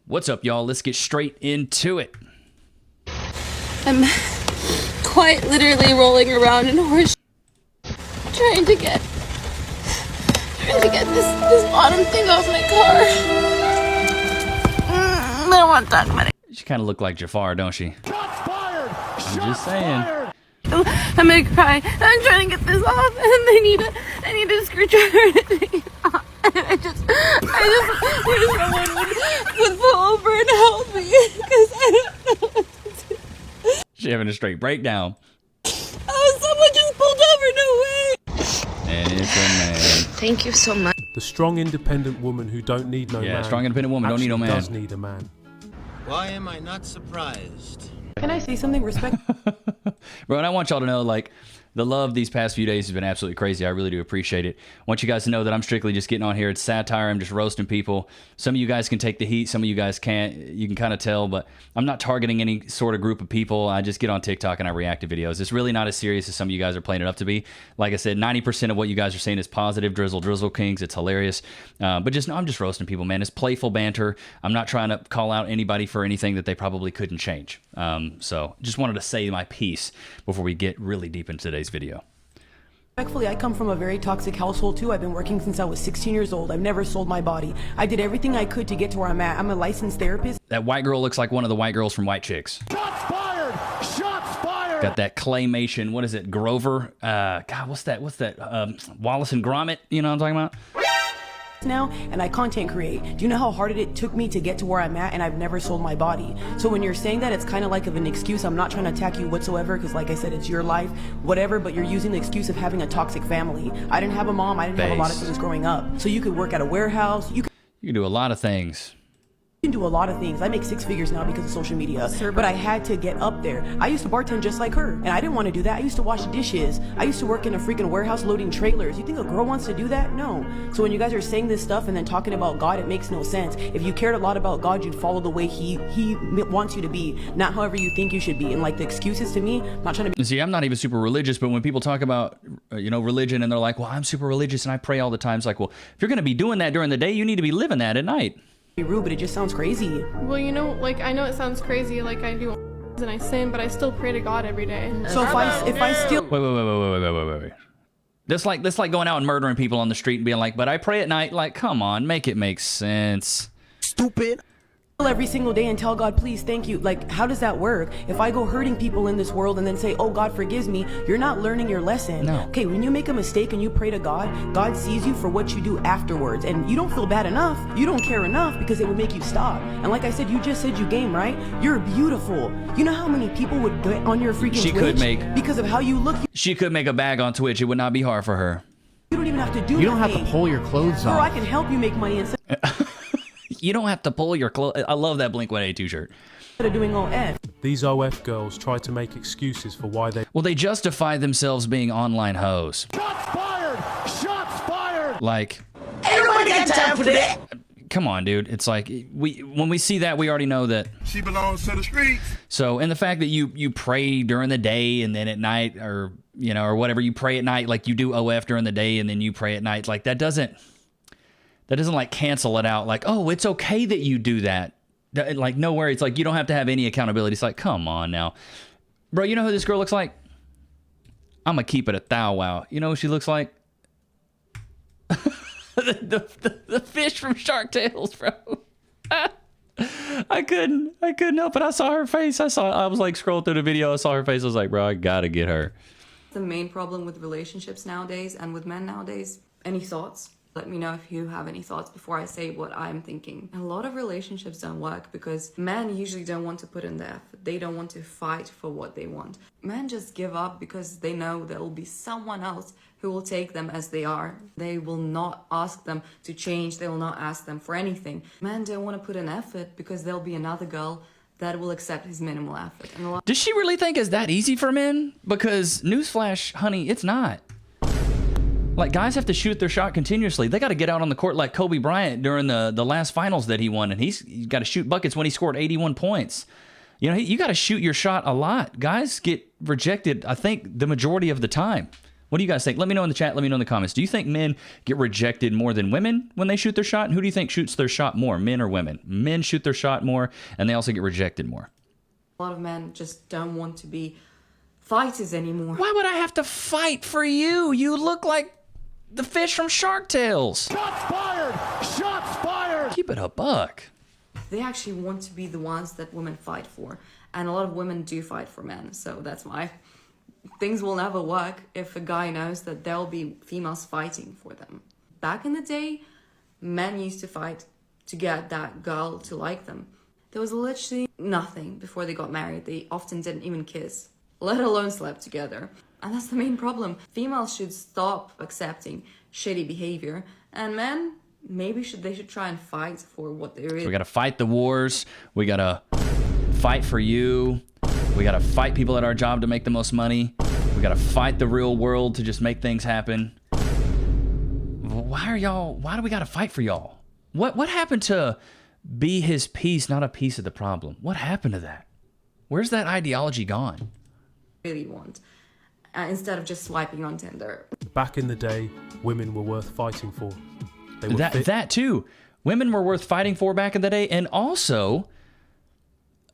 What's up, y'all? Let's get straight into it. I'm quite literally rolling around in horse trying to get this bottom thing off my car. I don't want to talk about it. She kind of look like Jafar, don't she? Shots fired! I'm just saying. I'm gonna cry. I'm trying to get this off, and I need a screwdriver to take it off. I just wish someone would pull over and help me, because I don't know what to do. She having a straight breakdown. Oh, someone just pulled over, no way! And it's a man. Thank you so much. The strong, independent woman who don't need no man. Yeah, strong, independent woman don't need no man. Does need a man. Why am I not surprised? Can I say something respectful? Bro, and I want y'all to know, like, the love these past few days has been absolutely crazy. I really do appreciate it. I want you guys to know that I'm strictly just getting on here. It's satire. I'm just roasting people. Some of you guys can take the heat. Some of you guys can't. You can kind of tell, but I'm not targeting any sort of group of people. I just get on TikTok and I react to videos. It's really not as serious as some of you guys are playing it up to be. Like I said, 90% of what you guys are saying is positive. Drizzle Kings. It's hilarious. But just I'm just roasting people, man. It's playful banter. I'm not trying to call out anybody for anything that they probably couldn't change. So just wanted to say my piece before we get really deep into today's video. Respectfully, I come from a very toxic household too. I've been working since I was 16 years old. I've never sold my body. I did everything I could to get to where I'm at. I'm a licensed therapist. That white girl looks like one of the white girls from White Chicks. Shots fired! Shots fired! Got that claymation. What is it? Grover? God, what's that? Wallace and Gromit? You know what I'm talking about? Now, and I content create. Do you know how hard it took me to get to where I'm at, and I've never sold my body? So when you're saying that, it's kind of like of an excuse. I'm not trying to attack you whatsoever, because like I said, it's your life, whatever, but you're using the excuse of having a toxic family. I didn't have a mom. I didn't have a lot of things growing up. So you could work at a warehouse. You can do a lot of things. can do a lot of things. I make 6 figures now because of social media, but I had to get up there. I used to bartend just like her, and I didn't want to do that. I used to wash dishes. I used to work in a freaking warehouse loading trailers. You think a girl wants to do that? No. So when you guys are saying this stuff and then talking about God, it makes no sense. If you cared a lot about God, you'd follow the way he wants you to be, not however you think you should be. And like the excuses to me, I'm not trying to be. See, I'm not even super religious, but when people talk about, religion and they're like, well, I'm super religious and I pray all the time. It's like, well, if you're going to be doing that during the day, you need to be living that at night. Rude, but it just sounds crazy. Well, like I know it sounds crazy, like I do and I sin, but I still pray to God every day. So if I still Wait. That's like going out and murdering people on the street and being like, but I pray at night. Like, come on, make it make sense. Stupid. Every single day and tell God, please, thank you. Like, how does that work? If I go hurting people in this world and then say, oh, God forgives me, you're not learning your lesson. No. Okay, when you make a mistake and you pray to God, God sees you for what you do afterwards. And you don't feel bad enough. You don't care enough because it would make you stop. And like I said, you just said you game, right? You're beautiful. You know how many people would get on your freaking Twitch because of how you look? She could make a bag on Twitch. It would not be hard for her. You don't even have to do You don't have to pull your clothes off. Or I can help you make money instead You don't have to pull your clothes. I love that Blink-182 shirt. of doing OF. These OF girls try to make excuses for why they... Well, they justify themselves being online hoes. Shots fired! Shots fired! Like, Ain't nobody got time for that. come on, dude. It's like when we see that, we already know that she belongs to the streets. So, and the fact that you pray during the day and then at night, or or whatever, you pray at night, like you do OF during the day and then you pray at night, like that doesn't like cancel it out. Like, oh, it's okay that you do that. Like, nowhere. It's like you don't have to have any accountability. It's like, come on now, bro. You know who this girl looks like? I'm gonna keep it a thou wow. You know who she looks like? the fish from Shark Tales, bro. I couldn't help it. I saw her face. I was like scrolling through the video. I saw her face. I was like, bro, I gotta get her. The main problem with relationships nowadays and with men nowadays. Any thoughts? Let me know if you have any thoughts before I say what I'm thinking. A lot of relationships don't work because men usually don't want to put in the effort. They don't want to fight for what they want. Men just give up because they know there will be someone else who will take them as they are. They will not ask them to change. They will not ask them for anything. Men don't want to put in effort because there'll be another girl that will accept his minimal effort. And Does she really think it's that easy for men? Because newsflash, honey, it's not. Like, guys have to shoot their shot continuously. They got to get out on the court like Kobe Bryant during the last finals that he won, and he's got to shoot buckets when he scored 81 points. You got to shoot your shot a lot. Guys get rejected, I think, the majority of the time. What do you guys think? Let me know in the chat. Let me know in the comments. Do you think men get rejected more than women when they shoot their shot? And who do you think shoots their shot more, men or women? Men shoot their shot more, and they also get rejected more. A lot of men just don't want to be fighters anymore. Why would I have to fight for you? You look like the fish from Shark Tales. Shots fired! Shots fired! Keep it a buck. They actually want to be the ones that women fight for. And a lot of women do fight for men. So that's why things will never work if a guy knows that there'll be females fighting for them. Back in the day, men used to fight to get that girl to like them. There was literally nothing before they got married. They often didn't even kiss, let alone slept together. And that's the main problem. Females should stop accepting shitty behavior. And men, maybe they should try and fight for what they really... So we gotta fight the wars. We gotta fight for you. We gotta fight people at our job to make the most money. We gotta fight the real world to just make things happen. Why do we gotta fight for y'all? What happened to be his piece, not a piece of the problem? What happened to that? Where's that ideology gone? really want, instead of just swiping on Tinder. Back in the day, women were worth fighting for. They were That too. Women were worth fighting for back in the day, and also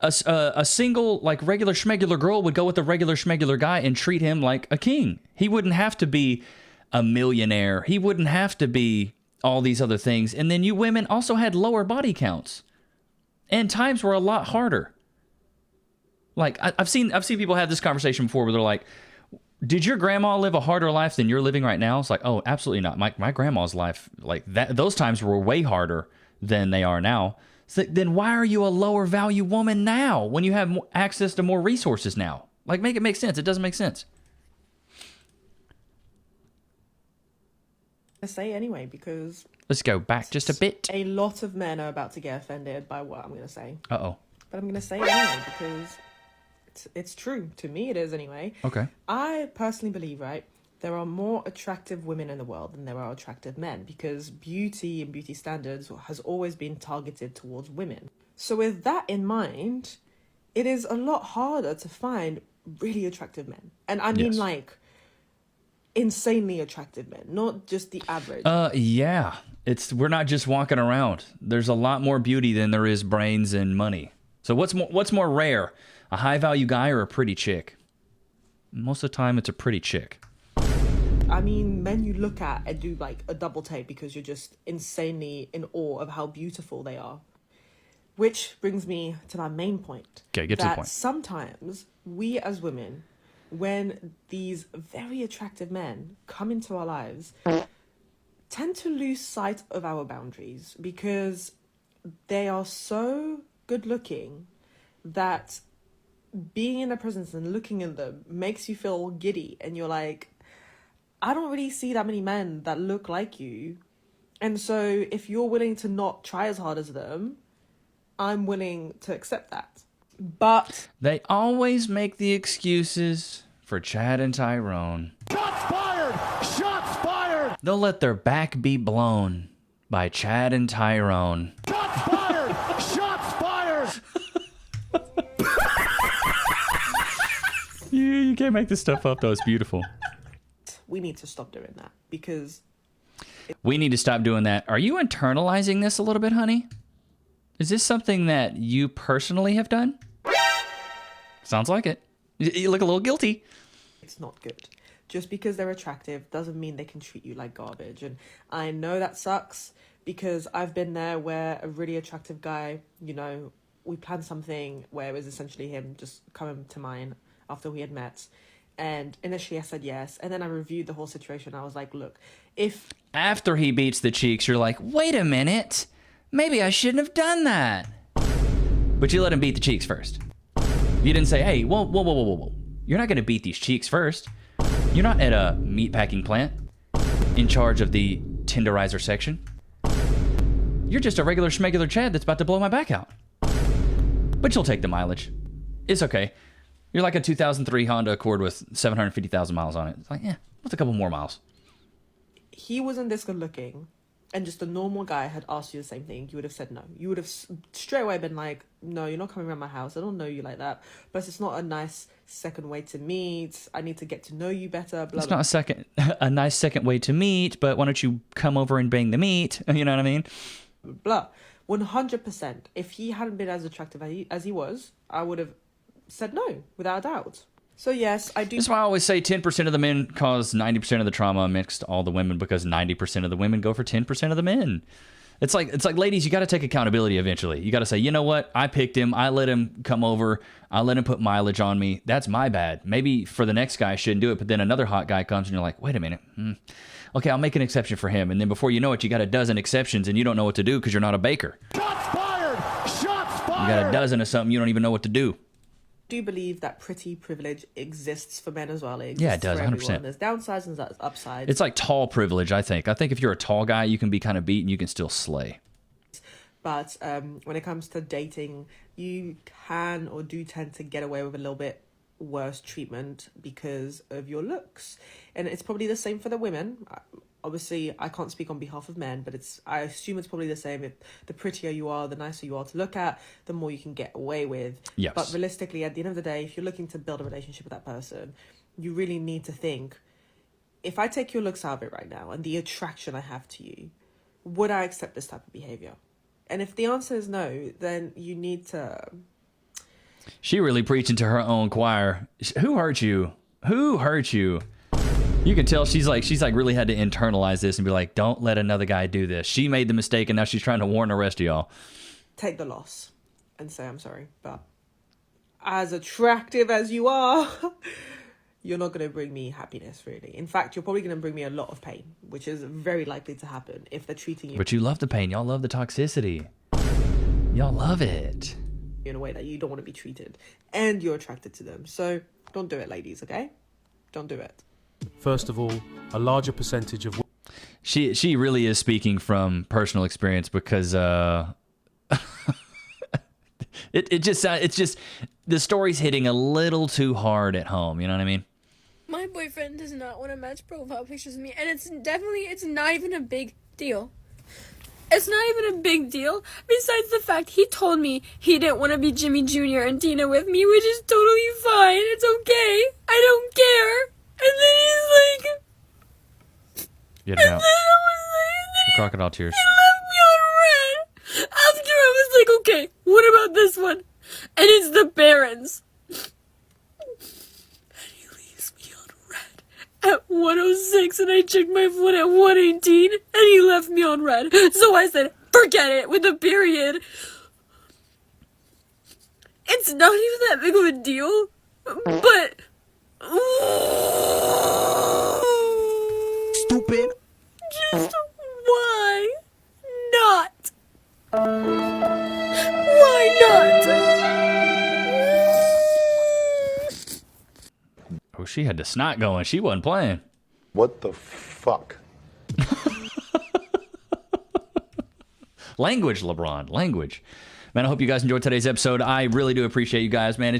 a single, like, regular schmegular girl would go with a regular schmegular guy and treat him like a king. He wouldn't have to be a millionaire. He wouldn't have to be all these other things. And then you women also had lower body counts, and times were a lot harder. Like, I've seen people have this conversation before where they're like, did your grandma live a harder life than you're living right now? It's like, oh, absolutely not. My grandma's life, like that, those times were way harder than they are now. So then why are you a lower value woman now when you have more access to more resources now? Like, make it make sense. It doesn't make sense. I say anyway, because Let's go back just a bit. a lot of men are about to get offended by what I'm going to say. Uh-oh. But I'm going to say it anyway because it's true. To me, it is anyway. Okay. I personally believe, right, there are more attractive women in the world than there are attractive men, because beauty and beauty standards has always been targeted towards women. So with that in mind, it is a lot harder to find really attractive men. And I mean, Yes. like, insanely attractive men, not just the average. Yeah. We're not just walking around. There's a lot more beauty than there is brains and money. So what's more rare? A high value guy or a pretty chick? Most of the time it's a pretty chick. I mean, men you look at and do like a double take because you're just insanely in awe of how beautiful they are. Which brings me to my main point. Okay, get to the that point. sometimes we as women, when these very attractive men come into our lives, tend to lose sight of our boundaries because they are so good looking that being in their presence and looking at them makes you feel giddy, and you're like, I don't really see that many men that look like you. And so if you're willing to not try as hard as them, I'm willing to accept that. But They always make the excuses for Chad and Tyrone. Shots fired! Shots fired! They'll let their back be blown by Chad and Tyrone. Shots fired! Shots fired! You can't make this stuff up, though. It's beautiful. we need to stop doing that because We need to stop doing that. Are you internalizing this a little bit, honey? Is this something that you personally have done? Sounds like it. You look a little guilty. it's not good. Just because they're attractive doesn't mean they can treat you like garbage. And I know that sucks because I've been there where a really attractive guy, you know, we planned something where it was essentially him just coming to mine after we had met. And initially I said yes. And then I reviewed the whole situation. I was like, look, if... After he beats the cheeks, you're like, wait a minute. Maybe I shouldn't have done that. But you let him beat the cheeks first. You didn't say, hey, whoa. You're not going to beat these cheeks first. You're not at a meatpacking plant in charge of the tenderizer section. You're just a regular schmegular Chad that's about to blow my back out. But you'll take the mileage. It's okay. You're like a 2003 Honda Accord with 750,000 miles on it. It's like, yeah, what's a couple more miles? he wasn't this good looking and just a normal guy had asked you the same thing, you would have said no. You would have straight away been like, no, you're not coming around my house. I don't know you like that. But it's not a nice second way to meet. I need to get to know you better. Blah, It's blah. not a nice second way to meet, but why don't you come over and bang the meat? You know what I mean? Blah. 100%. If he hadn't been as attractive as he was, I would have said no, without a doubt. So yes, I do. That's why I always say 10% of the men cause 90% of the trauma amidst all the women, because 90% of the women go for 10% of the men. It's like ladies, you got to take accountability eventually. You got to say, you know what? I picked him. I let him come over. I let him put mileage on me. That's my bad. Maybe for the next guy I shouldn't do it, but then another hot guy comes and you're like, wait a minute. Okay, I'll make an exception for him. And then before you know it, you got a dozen exceptions and you don't know what to do because you're not a baker. Shots fired! Shots fired! You got a dozen of something, you don't even know what to do. Do believe that pretty privilege exists for men as well. Yeah, it does, 100%. There's downsides and there's upsides. It's like tall privilege, I think. I think if you're a tall guy, you can be kind of beat and you can still slay. But when it comes to dating, you can or do tend to get away with a little bit worse treatment because of your looks. And it's probably the same for the women. Obviously, I can't speak on behalf of men, but I assume it's probably the same. If the prettier you are, the nicer you are to look at, the more you can get away with. Yes. But realistically, at the end of the day, if you're looking to build a relationship with that person, you really need to think, if I take your looks out of it right now and the attraction I have to you, would I accept this type of behavior? And if the answer is no, then you need to... She really preaching to her own choir. Who hurt you? Who hurt you? You can tell she's like really had to internalize this and be like, don't let another guy do this. She made the mistake and now she's trying to warn the rest of y'all. Take the loss and say, I'm sorry, but as attractive as you are, you're not going to bring me happiness, really. In fact, you're probably going to bring me a lot of pain, which is very likely to happen if they're treating you. But you love the pain. Y'all love the toxicity. Y'all love it. In a way that you don't want to be treated, and you're attracted to them. So don't do it, ladies, okay? Don't do it. First of all, a larger percentage of She really is speaking from personal experience because it's just the story's hitting a little too hard at home. You know what I mean? My boyfriend does not want to match profile pictures with me, and it's not even a big deal. It's not even a big deal, besides the fact he told me he didn't want to be Jimmy Jr. and Tina with me, which is totally fine. It's okay. I don't care. And then he's like... Get it out. Then Crocodile tears. he left me on red. After I was like, okay, what about this one? And it's the Barons. At 106, and I checked my phone at 118, and he left me on red. So I said, forget it, with a period. It's not even that big of a deal, but... Stupid. Just why not? Why not? Oh, she had the snot going. She wasn't playing. What the fuck? Language, LeBron. Language. Man, I hope you guys enjoyed today's episode. I really do appreciate you guys, man.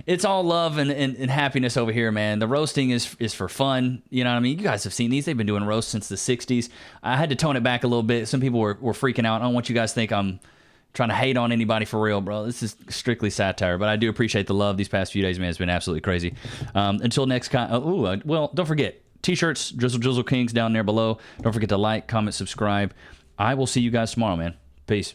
It's all love and happiness over here, man. The roasting is for fun. You know what I mean? You guys have seen these. They've been doing roasts since the 60s. I had to tone it back a little bit. Some people were freaking out. I don't want you guys to think I'm trying to hate on anybody for real, bro. This is strictly satire, but I do appreciate the love these past few days, man. It's been absolutely crazy. Until next time. Well, don't forget, t-shirts, Drizzle Kings down there below. Don't forget to like, comment, subscribe. I will see you guys tomorrow, man. Peace.